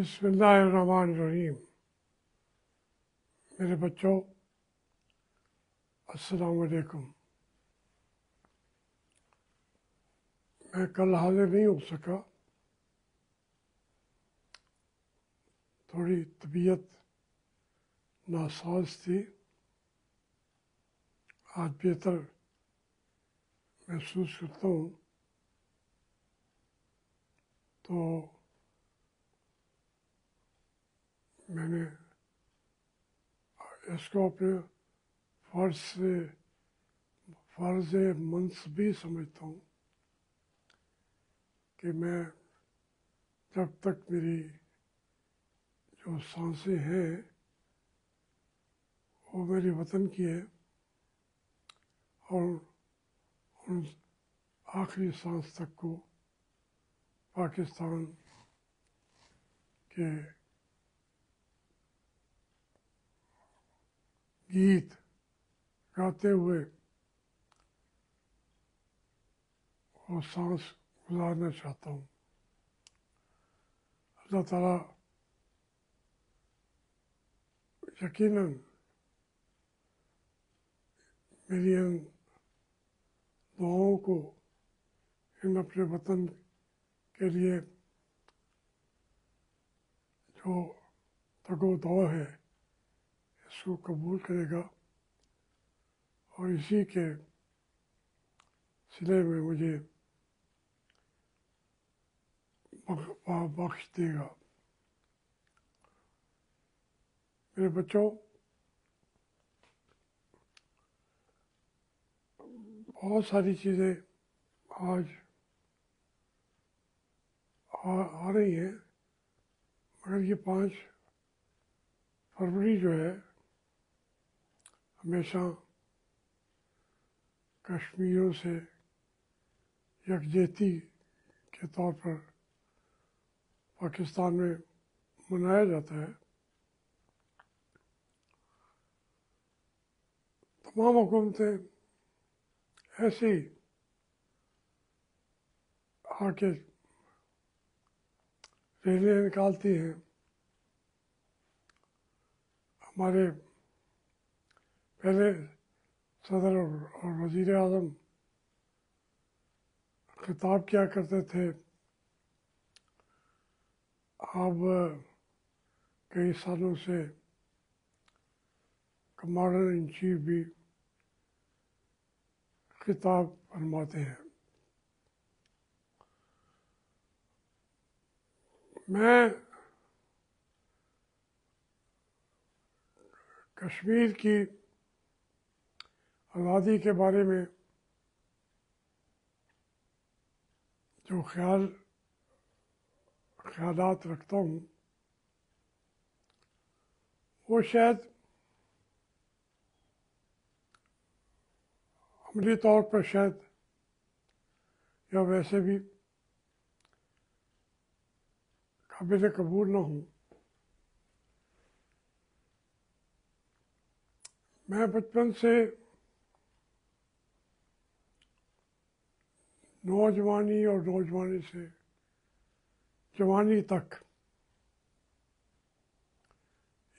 बिस्मिल्लाहिर्रहमानिर्रहीम। मेरे बच्चों, अस्सलाम वालेकुम। मैं कल हाजिर नहीं हो सका, थोड़ी तबीयत नासाज थी। आज बेहतर महसूस करता हूँ, तो मैंने इसको अपने फ़र्ज़ मनसबी समझता हूँ कि मैं जब तक मेरी जो सांसें हैं वो मेरे वतन की है और उन आखिरी सांस तक को पाकिस्तान के गीत गाते हुए वो सांस गुजारना चाहता हूँ। अल्लाह ताला यकीनन मेरी इन दुआओं को, इन अपने वतन के लिए जो तगो-दो है, इसको कबूल करेगा और इसी के सिले में मुझे बख्श देगा। मेरे बच्चों, बहुत सारी चीज़ें आज आ रही हैं, मगर ये 5 फरवरी जो है हमेशा कश्मीरियों से यकजहती के तौर पर पाकिस्तान में मनाया जाता है। तमाम हुकूमतें ऐसे ही आके रैलियाँ निकालती हैं। हमारे पहले सदर और वज़ीर आज़म खिताब किया करते थे, अब कई सालों से कमांडर इन चीफ भी खिताब फरमाते हैं। मैं कश्मीर की आज़ादी के बारे में जो ख्यालात रखता हूँ वो शायद अमली तौर पर शायद या वैसे भी काबिल कबूल ना हूँ। मैं बचपन से नौजवानी और नौजवानी से जवानी तक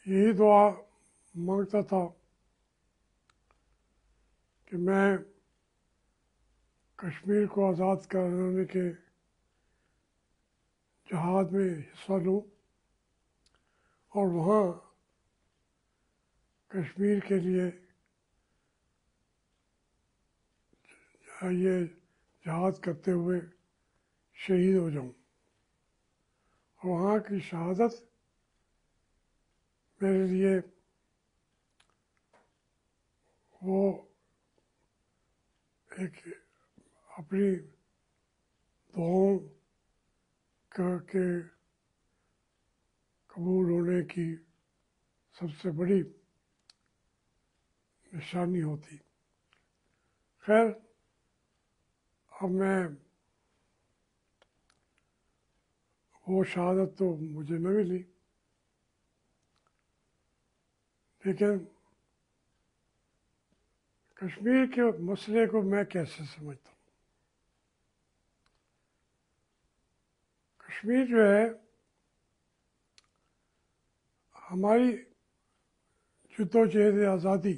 यही दुआ मांगता था कि मैं कश्मीर को आज़ाद कराने के जहाद में हिस्सा लूँ और वहाँ कश्मीर के लिए ये जहाद करते हुए शहीद हो जाऊँ और वहाँ की शहादत मेरे लिए वो एक अपनी दुआओं के कबूल होने की सबसे बड़ी निशानी होती। खैर, अब मैं वो शहादत तो मुझे न मिली, लेकिन कश्मीर के मसले को मैं कैसे समझता हूँ। कश्मीर जो है हमारी जद्दोजहद आज़ादी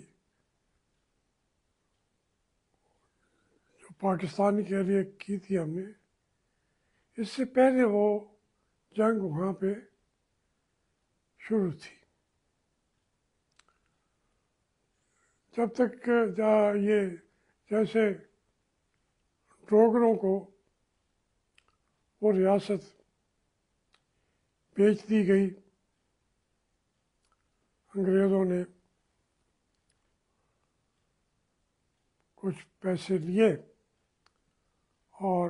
जो पाकिस्तान के लिए की थी हमने, इससे पहले वो जंग वहाँ पे शुरू थी। जब तक ये जैसे डोगरों को वो रियासत बेच दी गई अंग्रेज़ों ने, कुछ पैसे लिए और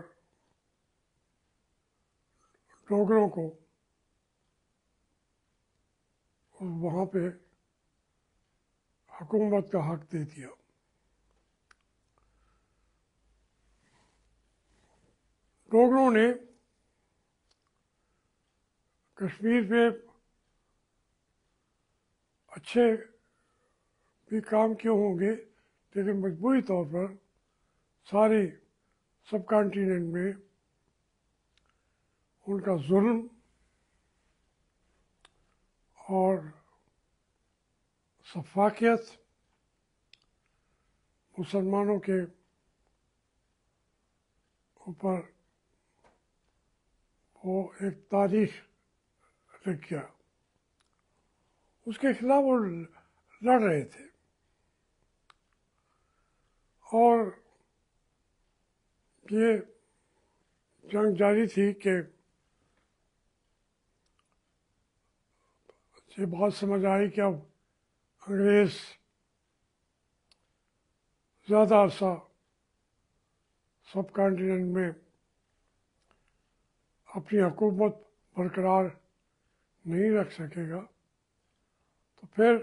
डोगरों को वहाँ पे हुकूमत का हक दे दिया। डोगरों ने कश्मीर पे अच्छे भी काम किए होंगे, लेकिन मजबूरी तौर पर सारे सब कॉन्टिनेंट में उनका जुल्म और सफाकियत मुसलमानों के ऊपर वो एक तारीख लिख गया, उसके खिलाफ वो लड़ रहे थे। और ये जंग जारी थी कि ये बात समझ आई कि अब अंग्रेज़ ज़्यादा अरसा सब कॉन्टिनेंट में अपनी हुकूमत बरकरार नहीं रख सकेगा, तो फिर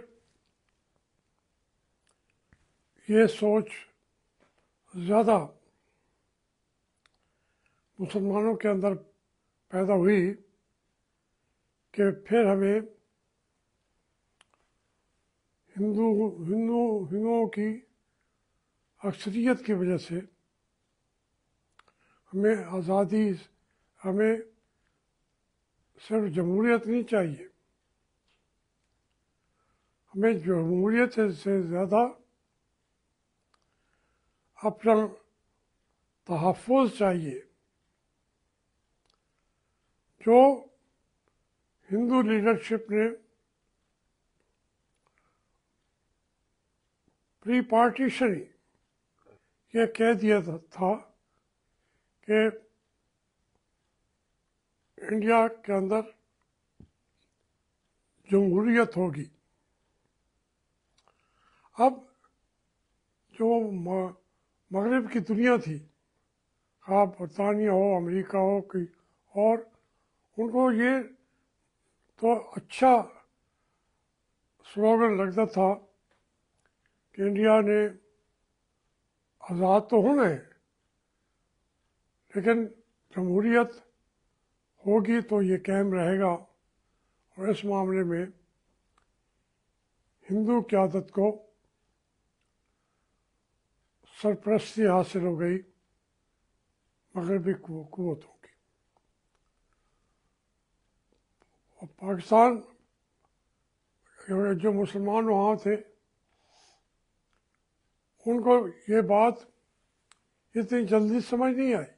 ये सोच ज़्यादा मुसलमानों के अंदर पैदा हुई कि फिर हमें हिंदुओं की अक्सरियत की वजह से हमें आज़ादी, हमें सिर्फ जमहूरियत नहीं चाहिए, हमें जमहूरियत से ज़्यादा अपना तहफ़्फ़ुज़ चाहिए। जो हिंदू लीडरशिप ने प्री पार्टीशन ये कह दिया था कि इंडिया के अंदर जमहूरियत होगी। अब जो मगरब की दुनिया थी, हाँ बरतानिया हो, अमेरिका हो, कोई और, उनको ये तो अच्छा स्लोगन लगता था कि इंडिया ने आज़ाद तो होना है, लेकिन जमहूरियत होगी तो ये कायम रहेगा। और इस मामले में हिंदू क़यादत को सरपरस्ती हासिल हो गई मगरबी कुव्वतों की। और पाकिस्तान जो मुसलमान वहाँ थे, उनको ये बात इतनी जल्दी समझ नहीं आई।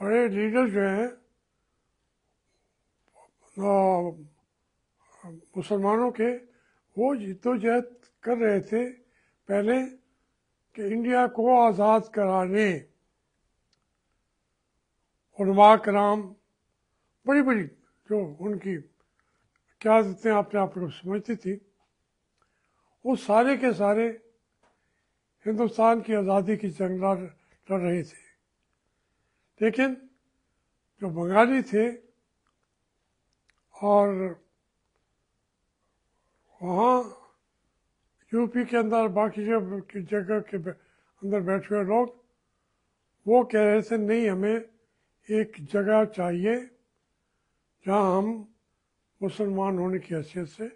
बड़े लीडर जो हैं मुसलमानों के, वो जद्दोजहद कर रहे थे पहले कि इंडिया को आज़ाद कराने। उलमा कराम बड़ी बड़ी जो उनकी क़यादतें अपने आप को समझती थी, वो सारे के सारे हिंदुस्तान की आज़ादी की जंग लड़ रहे थे। लेकिन जो बंगाली थे और वहाँ यूपी के अंदर बाकी जगह के अंदर बैठे हुए लोग, वो कह रहे थे नहीं, हमें एक जगह चाहिए जहाँ हम मुसलमान होने की हैसियत से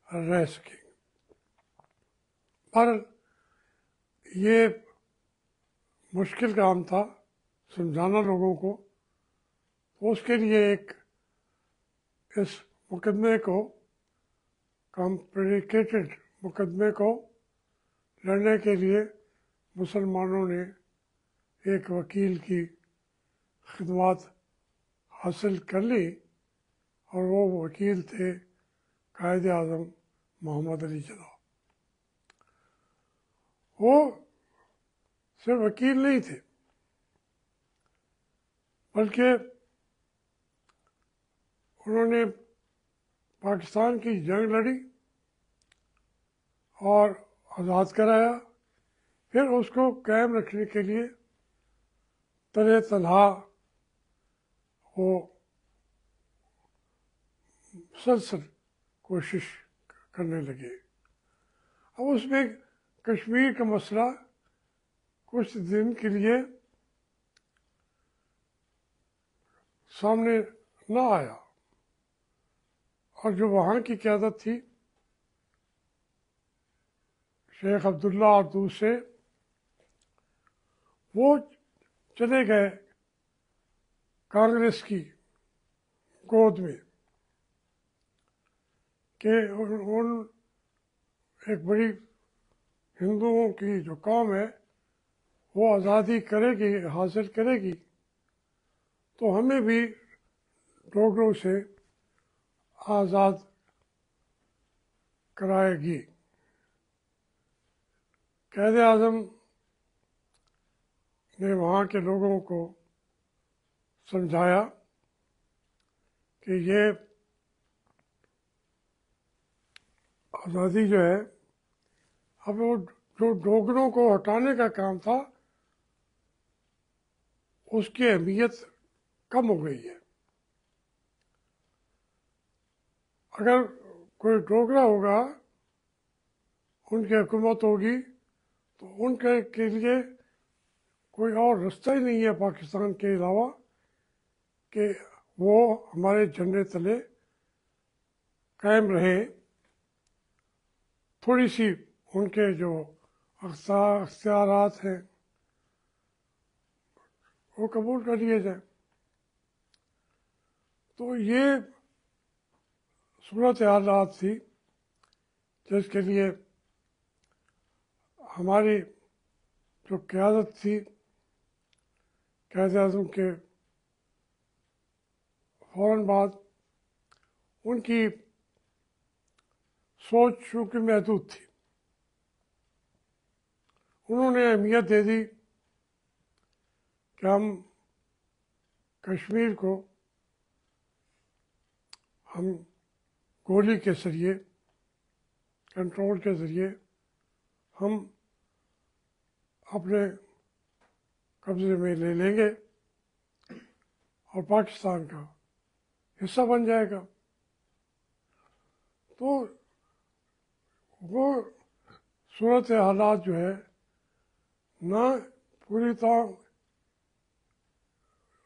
रह सकेंगे। पर ये मुश्किल काम था समझाना लोगों को, तो उसके लिए इस मुकदमे को, कॉम्प्लिकेटेड मुकदमे को लड़ने के लिए मुसलमानों ने एक वकील की खिदमत हासिल कर ली और वो वकील थे कायद आज़म मोहम्मद अली जिन्ना। वो सिर्फ वकील नहीं थे बल्कि उन्होंने पाकिस्तान की जंग लड़ी और आज़ाद कराया, फिर उसको कायम रखने के लिए तरह तनहा वो मुसलसल कोशिश करने लगे। अब उसमें कश्मीर का मसला कुछ दिन के लिए सामने न आया और जो वहाँ की क़यादत थी शेख अब्दुल्ला और दूसरे, वो चले गए कांग्रेस की गोद में कि उन एक बड़ी हिंदुओं की जो कौम है वो आज़ादी करेगी, हासिल करेगी, तो हमें भी डोगरों से आज़ाद कराएगी। कायद आज़म ने वहाँ के लोगों को समझाया कि ये आज़ादी जो है, अब वो जो डोगरों को हटाने का काम था उसकी अहमियत कम हो गई है। अगर कोई डोगरा होगा, उनकी हुकूमत होगी, तो उनके के लिए कोई और रास्ता ही नहीं है पाकिस्तान के अलावा कि वो हमारे झंडे तले कायम रहे। थोड़ी सी उनके जो अख्तियारात हैं वो कबूल कर लिए जाए। तो ये सूरत हालात थी जिसके लिए हमारी जो क़यादत थी कायद आज़म के फ़ौरन बाद, उनकी सोच चूँकि महदूद थी, उन्होंने अहमियत दे दी कि हम कश्मीर को हम गोली के ज़रिए, कंट्रोल के ज़रिए हम अपने कब्ज़े में ले लेंगे और पाकिस्तान का हिस्सा बन जाएगा। तो वो सूरत हालात जो है ना पूरी तरह,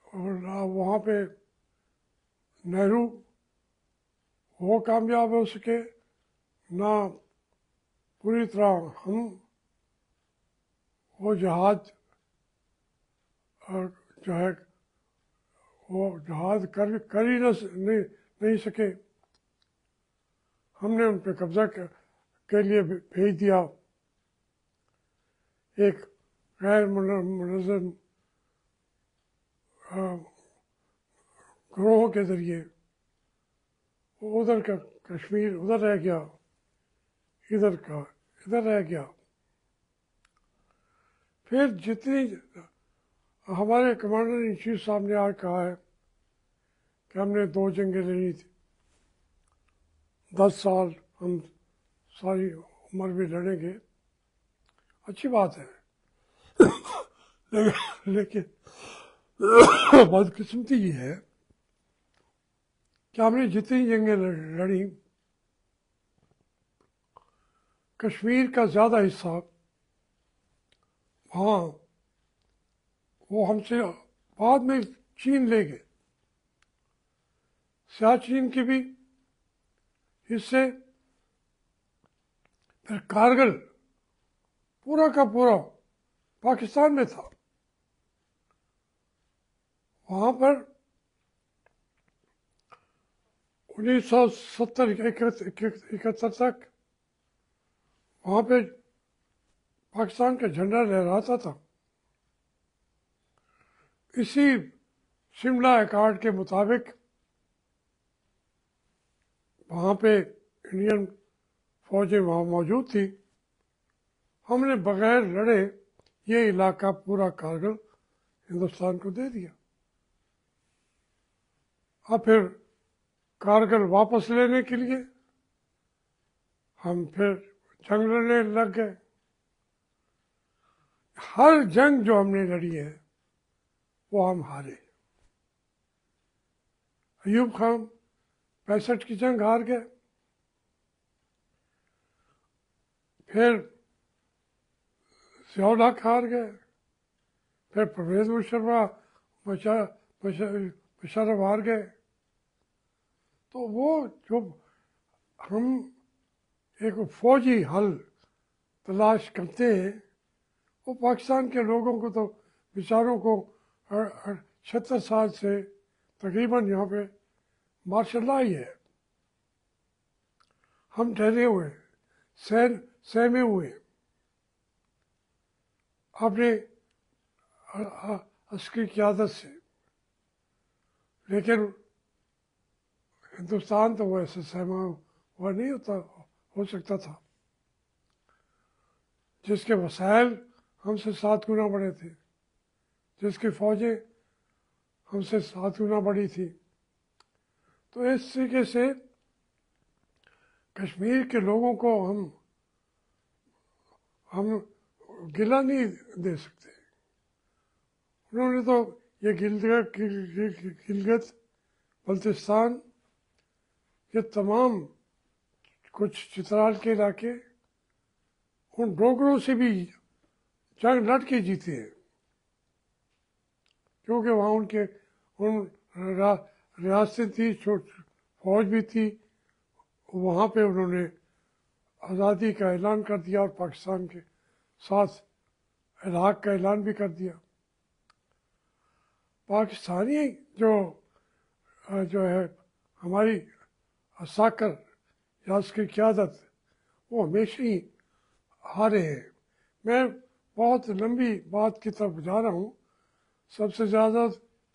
और ना वहाँ पे नेहरू वो कामयाब हो सके, ना पूरी तरह हम वो जहाज जो है वो जहाज कर ही नहीं सके। हमने उन पर कब्ज़ा के लिए भेज दिया एक गैर मुनज़्ज़म ग्रोह के ज़रिए। उधर का कश्मीर उधर रह गया, इधर का इधर रह गया। फिर जितनी हमारे कमांडर इन चीफ साहब ने आज कहा है कि हमने 2 जंगें लड़ी थी, 10 साल हम सारी उम्र भी लड़ेंगे, अच्छी बात है। लेकिन बदकिस्मती ये है कि हमने जितनी जंगें लड़ी, कश्मीर का ज़्यादा हिस्सा हाँ वो हमसे बाद में चीन ले गए। सियाचिन के भी हिस्से, फिर कारगिल पूरा का पूरा पाकिस्तान में था। वहाँ पर 1970-71 तक वहाँ पे पाकिस्तान का झंडा लहराता था। इसी शिमला अकॉर्ड के मुताबिक वहाँ पे इंडियन फौजें वहाँ मौजूद थी। हमने बगैर लड़े ये इलाका पूरा कारगिल हिंदुस्तान को दे दिया। अब फिर कारगिल वापस लेने के लिए हम फिर जंग लड़ने लग गए। हर जंग जो हमने लड़ी है वो हम हारे। अयूब खान 65 की जंग हार गए, फिर ज़ियाउल हक हार गए, फिर परवेज़ मुशर्रफ हार गए। तो वो जो हम एक फौजी हल तलाश करते हैं, वो पाकिस्तान के लोगों को तो बेचारों को 76 साल से तकरीबन यहाँ पे मार्शल लॉ ही है। हम ठहरे हुए सहमे हुए अपने अस्करी क़यादत से, लेकिन हिंदुस्तान तो वैसे सहमा हुआ नहीं हो सकता था, जिसके वसाइल हमसे 7 गुना बड़े थे, जिसकी फौजें हमसे 7 गुना बड़ी थी। तो इस तरीके से कश्मीर के लोगों को हम गिला नहीं दे सकते। उन्होंने तो ये गिलगित बल्तिस्तान, ये तमाम कुछ चित्राल के इलाके उन डोगरों से भी जंग लड़ के जीते हैं, क्योंकि वहाँ उनके उन रियासतें थी, फौज भी थी। वहाँ पे उन्होंने आज़ादी का ऐलान कर दिया और पाकिस्तान के साथ इलाक़ का ऐलान भी कर दिया। पाकिस्तानी जो है हमारी साकर या उसकी क़यादत, वो हमेशा ही हारे हैं। मैं बहुत लंबी बात की तरफ जा रहा हूँ। सबसे ज़्यादा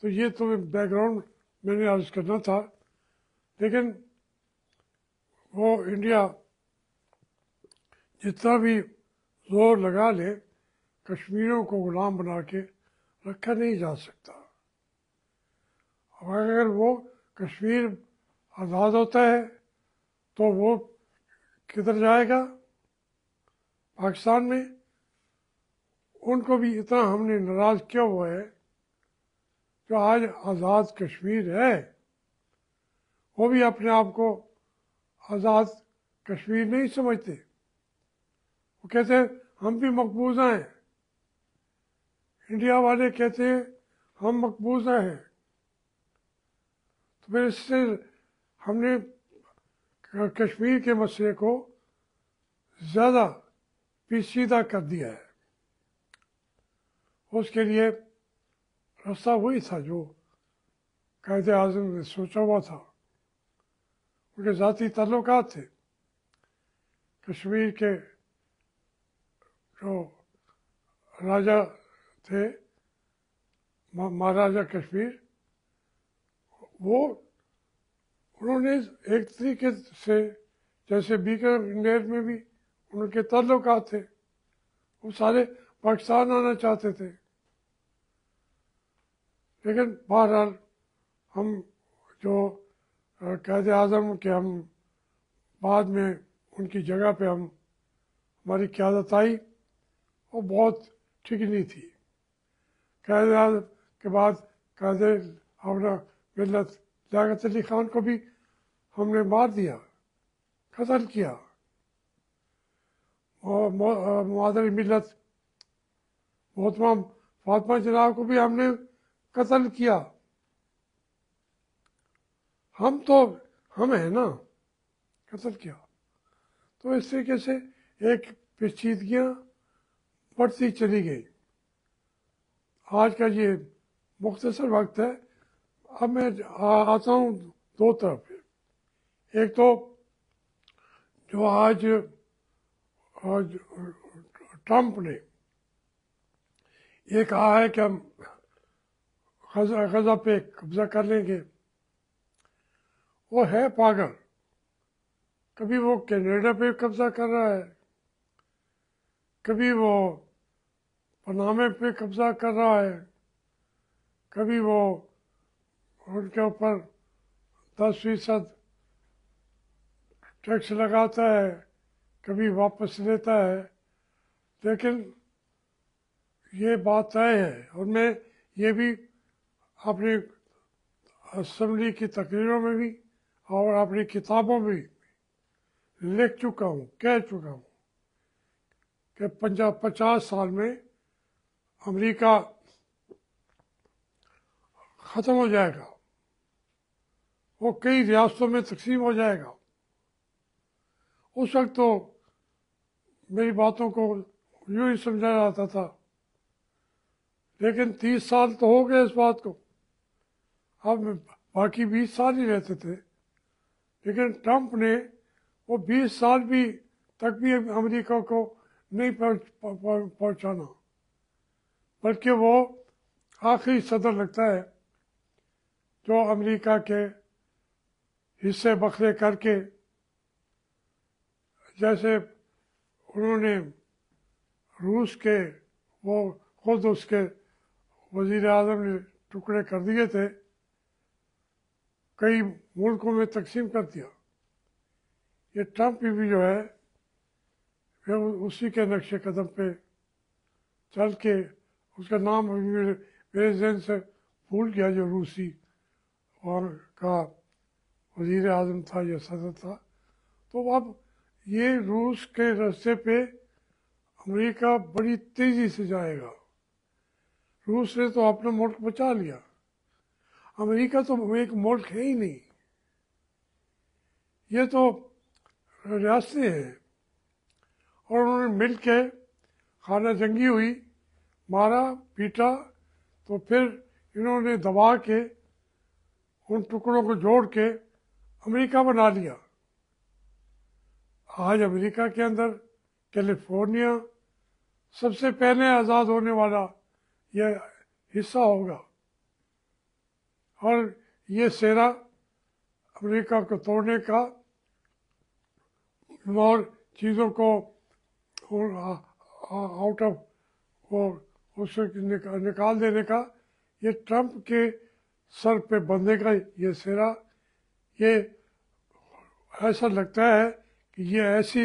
तो ये तो बैकग्राउंड मैंने अर्ज करना था, लेकिन वो इंडिया जितना भी जोर लगा ले, कश्मीरियों को गुलाम बना के रखा नहीं जा सकता। अगर वो कश्मीर आज़ाद होता है तो वो किधर जाएगा? पाकिस्तान में। उनको भी इतना हमने नाराज़ किया हुआ है, जो आज आज़ाद कश्मीर है वो भी अपने आप को आज़ाद कश्मीर नहीं समझते। वो कहते हैं हम भी मकबूजा हैं। इंडिया वाले कहते हैं हम मकबूजा हैं। तो फिर इससे हमने कश्मीर के मसले को ज़्यादा पेचीदा कर दिया है। उसके लिए रास्ता वही था जो कायदे आज़म ने सोचा हुआ था। उनके ज़ाती ताल्लुकात थे। कश्मीर के जो राजा थे, महाराजा कश्मीर, वो उन्होंने एक तरीके से, जैसे बीकानेर में भी उनके ताल्लुकात थे, वो सारे पाकिस्तान आना चाहते थे। लेकिन बहरहाल हम जो कायदे आज़म के हम बाद में उनकी जगह पे हमारी क़यादत आई, वो बहुत ठीक नहीं थी। कायदे आज़म के बाद कायदे अपना मिल्लत लियाकत अली ख़ान को भी हमने मार दिया, कत्ल किया। मुआदल मिल्लत मोहतरमा फातिमा जनाब को भी हमने कत्ल किया। हम हैं ना, कत्ल किया। तो इस तरीके से एक पेचीदगियाँ बढ़ती चली गई। आज का ये मुख्तसर वक्त है। अब मैं आता हूँ दो तरफ। एक तो जो आज ट्रंप ने ये कहा है कि हम गजा पे कब्जा कर लेंगे, वो है पागल। कभी वो कनाडा पे कब्जा कर रहा है, कभी वो पनामे पे कब्जा कर रहा है, कभी वो उनके ऊपर 10% टैक्स लगाता है, कभी वापस लेता है। लेकिन ये बात तय है, और मैं ये भी अपनी असेंबली की तकरीरों में भी और अपनी किताबों में भी लिख चुका हूँ, कह चुका हूँ कि 50 साल में अमेरिका ख़त्म हो जाएगा, वो कई रियासतों में तकसीम हो जाएगा। उस वक्त तो मेरी बातों को यूँ ही समझा जाता था, लेकिन 30 साल तो हो गए इस बात को। अब बाकी 20 साल ही रहते थे, लेकिन ट्रंप ने वो 20 साल भी तक भी अमेरिका को नहीं पहुंचाना, बल्कि वो आखिरी सदर लगता है जो अमेरिका के हिस्से बखरे करके, जैसे उन्होंने रूस के वो खुद उसके वज़ीर आज़म ने टुकड़े कर दिए थे, कई मुल्कों में तकसीम कर दिया। ये ट्रंप भी जो है वे उसी के नक्शे कदम पे चल के, उसका नाम अभी मेरे जहन से भूल गया, जो रूसी और का वज़ीर आज़म था या सदर था। तो अब ये रूस के रास्ते पे अमेरिका बड़ी तेज़ी से जाएगा। रूस ने तो अपना मुल्क बचा लिया, अमेरिका तो एक मुल्क है ही नहीं, ये तो रियासतें हैं। और उन्होंने मिल के खाना जंगी हुई, मारा पीटा, तो फिर इन्होंने दबा के उन टुकड़ों को जोड़ के अमेरिका बना लिया। आज अमेरिका के अंदर कैलिफोर्निया सबसे पहले आज़ाद होने वाला यह हिस्सा होगा, और ये सेरा अमेरिका को तोड़ने का और चीज़ों को आउट ऑफ वो उससे निकाल देने का, ये ट्रंप के सर पे बंधेगा ये सेरा। ये ऐसा लगता है कि ये ऐसी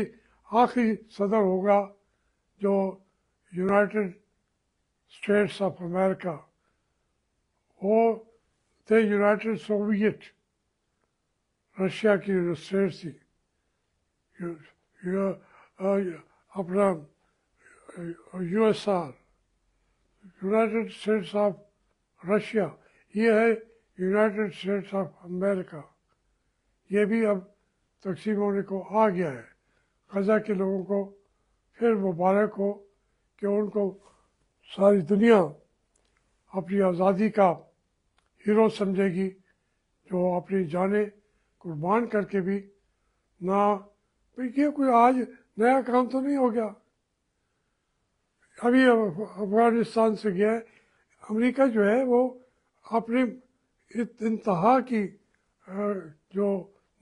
आखिरी सदर होगा जो यूनाइटेड स्टेट्स ऑफ अमेरिका, वो थे यूनाइटेड सोवियत, रशिया की जो स्टेट थी, अपना USR, United states of Russia, ये है यूनाइटेड स्टेट्स ऑफ अमेरिका। ये भी अब तकसीम होने को आ गया है। गजा के लोगों को फिर मुबारक हो कि उनको सारी दुनिया अपनी आज़ादी का हीरो समझेगी, जो अपनी जानें कुर्बान करके भी ना, ये कोई आज नया काम तो नहीं हो गया। अभी अफगानिस्तान से गया है, अमेरिका जो है वो अपनी इंतहा की जो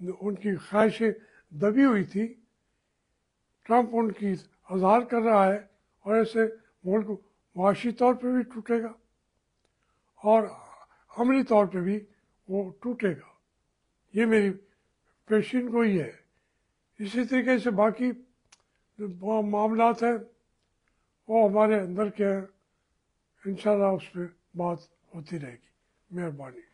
उनकी ख्वाहिशें दबी हुई थी, ट्रंप उनकी आज़ार कर रहा है, और ऐसे मुल्क मुआशी तौर पे भी टूटेगा और अमली तौर पे भी वो टूटेगा। ये मेरी पेशीन गोई है। इसी तरीके से बाकी मामलात हैं वो हमारे अंदर के हैं, इंशाल्लाह उस पर बात होती रहेगी। मेहरबानी।